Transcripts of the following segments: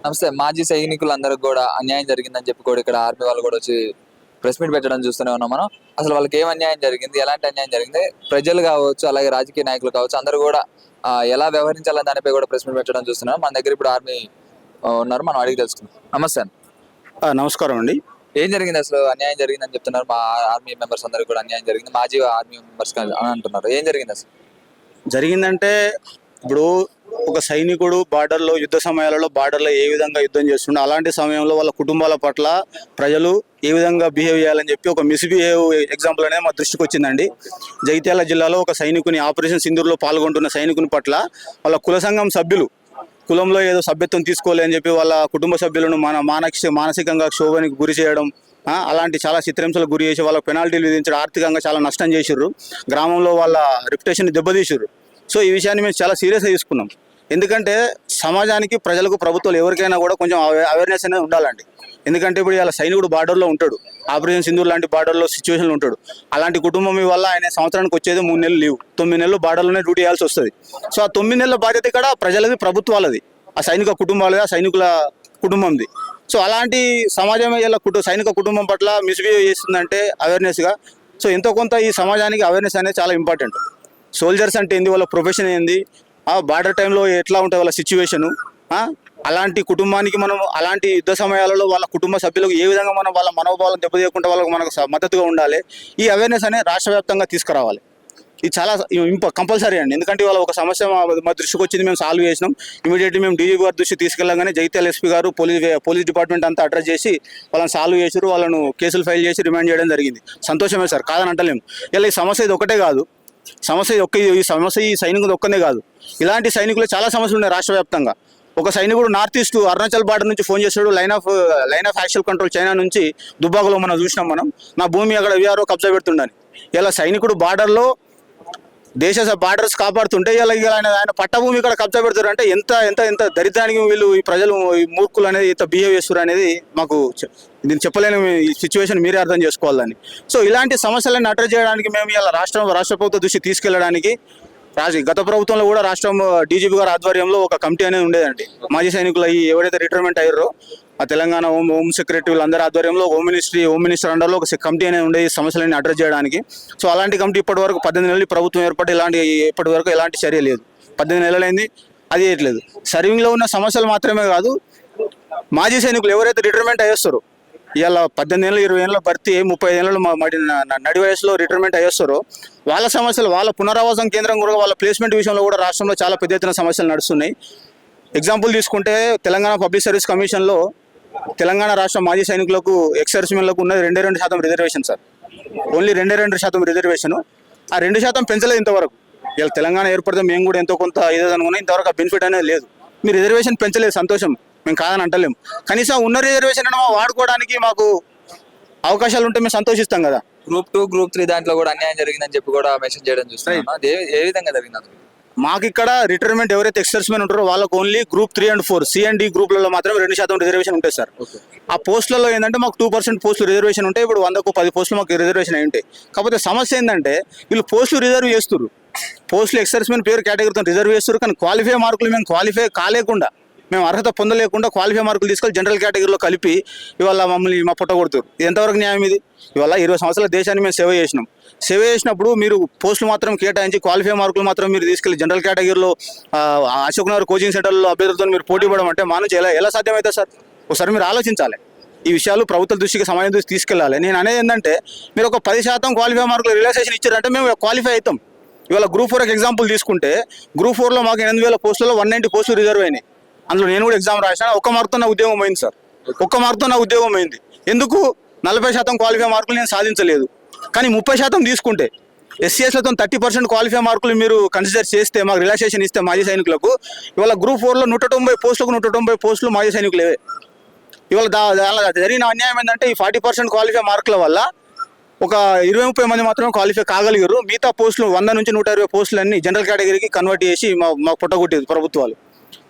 నమస్తే. మాజీ సైనికులందరికి కూడా అన్యాయం జరిగిందని చెప్పి కూడా ఇక్కడ ఆర్మీ వాళ్ళు కూడా వచ్చి ప్రెస్ మీట్ పెట్టడం చూస్తూనే ఉన్నాం మనం. అసలు వాళ్ళకి ఏం అన్యాయం జరిగింది, ఎలాంటి అన్యాయం జరిగింది, ప్రజలు కావచ్చు అలాగే రాజకీయ నాయకులు కావచ్చు అందరూ కూడా ఎలా వ్యవహరించాలని దానిపై కూడా ప్రెస్ మీట్ పెట్టడం చూస్తున్నాం. మన దగ్గర ఇప్పుడు ఆర్మీ ఉన్నారు, మనం అడిగి తెలుసుకుందాం. నమస్తే అండి. నమస్కారం అండి. ఏం జరిగింది, అసలు అన్యాయం జరిగిందని చెప్తున్నారు. మా ఆర్మీ మెంబర్స్ అందరికి కూడా అన్యాయం జరిగింది, మాజీ ఆర్మీ మెంబర్స్ అని అంటున్నారు. ఏం జరిగింది అసలు? జరిగిందంటే ఇప్పుడు ఒక సైనికుడు బార్డర్లో యుద్ధ సమయాలలో బార్డర్లో ఏ విధంగా యుద్ధం చేస్తుండే అలాంటి సమయంలో వాళ్ళ కుటుంబాల పట్ల ప్రజలు ఏ విధంగా బిహేవ్ చేయాలని చెప్పి ఒక మిస్బిహేవ్ ఎగ్జాంపుల్ అనేది మా దృష్టికి వచ్చిందండి. జగిత్యాల జిల్లాలో ఒక సైనికుని ఆపరేషన్ సింధూర్లో పాల్గొంటున్న సైనికుని పట్ల వాళ్ళ కుల సంఘం సభ్యులు కులంలో ఏదో సభ్యత్వం తీసుకోలే అని చెప్పి వాళ్ళ కుటుంబ సభ్యులను మానసికంగా క్షోభానికి గురి చేయడం, అలాంటి చాలా చిత్రహింసలకు గురి చేసి వాళ్ళకి పెనాల్టీలు విధించడం, ఆర్థికంగా చాలా నష్టం చేసిర్రు, గ్రామంలో వాళ్ళ రెప్యుటేషన్ దెబ్బతీసిర్రు. సో ఈ విషయాన్ని మేము చాలా సీరియస్గా తీసుకున్నాం. ఎందుకంటే సమాజానికి ప్రజలకు ప్రభుత్వాలు ఎవరికైనా కూడా కొంచెం అవేర్నెస్ అనేది ఉండాలండి. ఎందుకంటే ఇప్పుడు ఇలా సైనికుడు బార్డర్లో ఉంటాడు, ఆపరేషన్ సింధూర్ లాంటి బార్డర్లో సిచ్యువేషన్లో ఉంటాడు. అలాంటి కుటుంబం వల్ల ఆయన సంవత్సరానికి వచ్చేది 3 నెలలు లీవ్, 9 నెలలు బార్డర్లోనే డ్యూటీ చేయాల్సి వస్తుంది. సో ఆ 9 నెలల బాధ్యత ఇక్కడ ప్రజలది, ప్రభుత్వాలది, ఆ సైనిక కుటుంబాలది, ఆ సైనికుల కుటుంబంది. సో అలాంటి సమాజమే ఇలా సైనిక కుటుంబం పట్ల మిస్బిహేవ్ చేస్తుందంటే అవేర్నెస్గా. సో ఎంతో కొంత ఈ సమాజానికి అవేర్నెస్ అనేది చాలా ఇంపార్టెంట్. సోల్జర్స్ అంటే ఏంది, వాళ్ళ ప్రొఫెషన్ ఏంది, బార్డర్ టైంలో ఎట్లా ఉంటుంది వాళ్ళ సిచ్యువేషను, అలాంటి కుటుంబానికి మనం అలాంటి యుద్ధ సమయాలలో వాళ్ళ కుటుంబ సభ్యులకు ఏ విధంగా మనం వాళ్ళ మనోభావాలను దెబ్బతీయకుండా వాళ్ళకు మనకు మద్దతుగా ఉండాలి. ఈ అవేర్నెస్ అనేది రాష్ట్ర వ్యాప్తంగా తీసుకురావాలి. ఇది చాలా కంపల్సరీ అండి. ఎందుకంటే వాళ్ళ ఒక సమస్య మా దృష్టికి వచ్చింది, మేము సాల్వ్ చేసినాం. ఇమీడియట్లీ మేము డీజీపీ గారి దృష్టి తీసుకెళ్ళగానే జగిత్యాల ఎస్పీ గారు పోలీస్ డిపార్ట్మెంట్ అంతా అడ్రస్ చేసి వాళ్ళని సాల్వ్ చేసారు, వాళ్ళను కేసులు ఫైల్ చేసి రిమాండ్ చేయడం జరిగింది. సంతోషమే సార్, కాదని అంటలేము. ఇలా ఈ సమస్య ఇది ఒకటే కాదు, ఈ సమస్య ఈ సైనికుడు ఒక్కనే కాదు, ఇలాంటి సైనికులు చాలా సమస్యలు ఉన్నాయి రాష్ట్ర వ్యాప్తంగా. ఒక సైనికుడు నార్త్ ఈస్ట్ అరుణాచల్ బార్డర్ నుంచి ఫోన్ చేశాడు, line of actual control China నుంచి దుబ్బాకలో మనం చూసినాం. నా భూమి అక్కడ విఆర్ఓ కబ్జా పెడుతుండని. ఇలా సైనికుడు బార్డర్లో దేశ బార్డర్స్ కాపాడుతుంటే ఇలా ఆయన పట్టభూమి ఇక్కడ కబ్జా పెడతారు అంటే ఎంత ఎంత ఎంత దరిద్రానికి వీళ్ళు ఈ ప్రజలు ఈ మూర్ఖులు అనేది ఎంత బిహేవ్ చేస్తారు అనేది మాకు నేను చెప్పలేని సిచ్యువేషన్ మీరే అర్థం చేసుకోవాలని. సో ఇలాంటి సమస్యలను అడ్రస్ చేయడానికి మేము ఇలా రాష్ట్ర ప్రభుత్వ దృష్టి తీసుకెళ్ళడానికి గత ప్రభుత్వంలో కూడా రాష్ట్రం డీజీపీ గారి ఆధ్వర్యంలో ఒక కమిటీ అనేది ఉండేదండి. మాజీ సైనికులు ఎవరైతే రిటైర్మెంట్ అయ్యారో ఆ తెలంగాణ హోమ్ సెక్రటరీ అందరి ఆధ్వర్యంలో హోమ్ మినిస్టర్ అండర్లో ఒక కమిటీ అనేది ఉండే ఈ సమస్యలని అడ్రస్ చేయడానికి. సో అలాంటి కమిటీ ఇప్పటి వరకు 18 నెలలు ప్రభుత్వం ఏర్పడి ఇప్పటి వరకు ఎలాంటి చర్య లేదు. 18 నెలలైంది, అది చేయట్లేదు. సర్వింగ్లో ఉన్న సమస్యలు మాత్రమే కాదు, మాజీ సైనికులు ఎవరైతే రిటైర్మెంట్ అయ్యేస్తారో ఇవాళ 18 ఏళ్ళు 20 ఏళ్ళ భర్తీ 35 ఏళ్ళు నడి వయసులో రిటైర్మెంట్ అయ్యేస్తారో వాళ్ళ సమస్యలు, వాళ్ళ పునరావాసం కేంద్రం కూడా వాళ్ళ ప్లేస్మెంట్ విషయంలో కూడా రాష్ట్రంలో చాలా పెద్ద ఎత్తున సమస్యలు నడుస్తున్నాయి. ఎగ్జాంపుల్ తీసుకుంటే తెలంగాణ పబ్లిక్ సర్వీస్ కమిషన్లో తెలంగాణ రాష్ట్ర మాజీ సైనికులకు ఎక్స్ సర్వీస్మెన్లకు ఉన్నది 2% రిజర్వేషన్ సార్. Only 2% reservation. ఆ 2% పెంచలేదు ఇంతవరకు. ఇలా తెలంగాణ ఏర్పడితే మేము కూడా ఎంతో కొంత ఇదే అనుకున్నాం, ఇంతవరకు ఆ బెనిఫిట్ అనేది లేదు. మీరు రిజర్వేషన్ పెంచలేదు, సంతోషం, మేము కాదని అంటలేము. కనీసం ఉన్న రిజర్వేషన్ వాడుకోవడానికి మాకు అవకాశాలు ఉంటే మేము సంతోషిస్తాం కదా. గ్రూప్ 2, గ్రూప్ 3 దాంట్లో కూడా అన్యాయం జరిగిందని చెప్పి కూడా మెన్షన్ చేయడం చూస్తున్నాం. ఏ విధంగా జరిగింది? మాకు ఇక్కడ రిటైర్మెంట్ ఎవరైతే ఎక్సర్స్మెన్ ఉంటారో వాళ్ళకు ఓన్లీ గ్రూప్ 3 and 4 C&D గ్రూప్లలో మాత్రమే 2% రిజర్వేషన్ ఉంటుంది సార్. ఆ పోస్టులలో ఏంటంటే మాకు 2% పోస్టులు రిజర్వేషన్ ఉంటాయి. ఇప్పుడు 100కు 10 పోస్టులు మాకు రిజర్వేషన్ అయి ఉంటాయి. కాకపోతే సమస్య ఏంటంటే వీళ్ళు పోస్టులు రిజర్వ్ చేస్తారు, పోస్టులు ఎక్సర్స్మెన్ పేరు కేటగిరీతో రిజర్వ్ చేస్తారు. కానీ క్వాలిఫై మార్కులు మేము క్వాలిఫై కాలేకుండా, మేము అర్హత పొందలేకుండా క్వాలిఫై మార్కులు తీసుకొని జనరల్ కేటగిరీలో కలిపి ఇవాళ మమ్మల్ని మా పుట్ట కొడుతారు. ఇది ఎంతవరకు న్యాయం? ఇది ఇవాళ 20 సంవత్సరాల దేశాన్ని మేము సేవ చేసినప్పుడు మీరు పోస్టులు మాత్రం కేటాయించి క్వాలిఫై మార్కులు మాత్రం మీరు తీసుకెళ్ళి జనరల్ కేటగిరీలో అశోక్ నగర్ కోచింగ్ సెంటర్లో అభ్యర్థులతో మీరు పోటీ పడడం అంటే మా నుంచి ఎలా సాధ్యమవుతుంది సార్? ఒకసారి మీరు ఆలోచించాలి. ఈ విషయాలు ప్రభుత్వ దృష్టికి సమాజం దృష్టికి తీసుకెళ్ళాలి. నేను అనేది ఏంటంటే మీరు ఒక 10% క్వాలిఫై మార్కులు రిలాక్సేషన్ ఇచ్చారంటే మేము క్వాలిఫై అవుతాం. ఇవాళ గ్రూప్ 4 ఎగ్జాంపుల్ తీసుకుంటే గ్రూప్ 4లో మాకు 8,000 పోస్టులలో 190 పోస్టులు రిజర్వ్ అయినాయి. అందులో నేను కూడా ఎగ్జామ్ రాశాను. ఒక్క మార్కుతో నా ఉద్యోగం అయింది సార్, ఒక్క మార్కుతో నా ఉద్యోగం అయింది. ఎందుకు? 40% క్వాలిఫై మార్కులు నేను సాధించలేదు. కానీ 30% తీసుకుంటే SCSలతో 30% క్వాలిఫై మార్కులు మీరు కన్సిడర్ చేస్తే మాకు రిలాక్సేషన్ ఇస్తే మాజీ సైనికులకు ఇవాళ గ్రూప్ 4లో 190 పోస్టులకు 190 పోస్టులు మాజీ సైనికులే. ఇవాళ జరిగిన అన్యాయం ఏంటంటే ఈ 40% క్వాలిఫై మార్కుల వల్ల ఒక 20-30 మంది మాత్రమే క్వాలిఫై కాగలిగారు. మిగతా పోస్టులు 100 నుంచి 120 పోస్టులన్నీ జనరల్ కేటగిరీకి కన్వర్ట్ చేసి మాకు పుట్టగొట్టేది ప్రభుత్వాలు.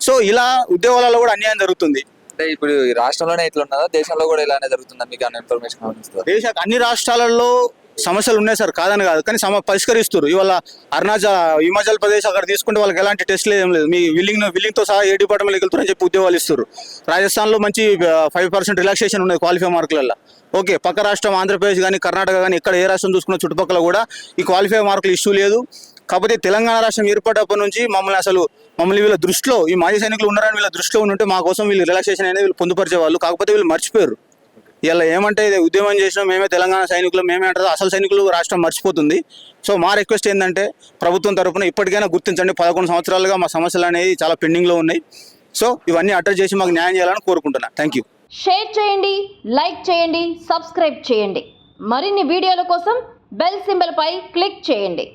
సో ఇలా ఉద్యోగాలలో కూడా అన్యాయం జరుగుతుంది. అంటే ఇప్పుడు ఈ రాష్ట్రంలోనే ఇట్లా ఉన్నదా, దేశంలో కూడా ఇలానే జరుగుతుందా? మీకు అన్న ఇన్ఫర్మేషన్ అన్ని రాష్ట్రాలలో సమస్యలు ఉన్నాయి సార్, కాదని కాదు, కానీ పరిష్కరిస్తారు. ఇవాళ హిమాచల్ ప్రదేశ్ అక్కడ తీసుకుంటే వాళ్ళకి ఎలాంటి టెస్ట్లు ఏం లేదు, మీ విల్లింగ్తో సహా ఏ డిపార్ట్మెంట్కి వెళ్తారని చెప్పి ఉద్యోగాలు ఇస్తారు. రాజస్థాన్లో మంచి 5% రిలాక్సేషన్ ఉన్నది క్వాలిఫై మార్కులలో. ఓకే, పక్క రాష్ట్రం ఆంధ్రప్రదేశ్ కానీ కర్ణాటక కానీ ఎక్కడ ఏ రాష్ట్రం చూసుకున్న చుట్టుపక్కల కూడా ఈ క్వాలిఫై మార్కులు ఇష్యూ లేదు. కాకపోతే తెలంగాణ రాష్ట్రం ఏర్పడినప్పటి నుంచి మమ్మల్ని వీళ్ళ దృష్టిలో, ఈ మాజీ సైనికులు ఉన్నారని వీళ్ళ దృష్టిలో ఉంటే మా కోసం వీళ్ళు రిలాక్సేషన్ అనేది వీళ్ళు పొందుపరిచేవాళ్ళు. కాకపోతే వీళ్ళు మర్చిపోయారు. ఇలా ఏమంటే ఇది ఉద్యమం చేసినా మేమే తెలంగాణ సైనికులు మేమే అంటారు, అసలు సైనికులు రాష్ట్రం మర్చిపోతుంది. సో మా రిక్వెస్ట్ ఏంటంటే ప్రభుత్వం తరఫున ఇప్పటికైనా గుర్తించండి, 11 సంవత్సరాలుగా మా సమస్యలు అనేవి చాలా పెండింగ్లో ఉన్నాయి. సో ఇవన్నీ అడ్రస్ చేసి మాకు న్యాయం చేయాలని కోరుకుంటున్నాను. Thank you. షేర్ చేయండి, లైక్ చేయండి, సబ్స్క్రైబ్ చేయండి. మరిన్ని వీడియోల కోసం బెల్ సింబల్ పై క్లిక్ చేయండి.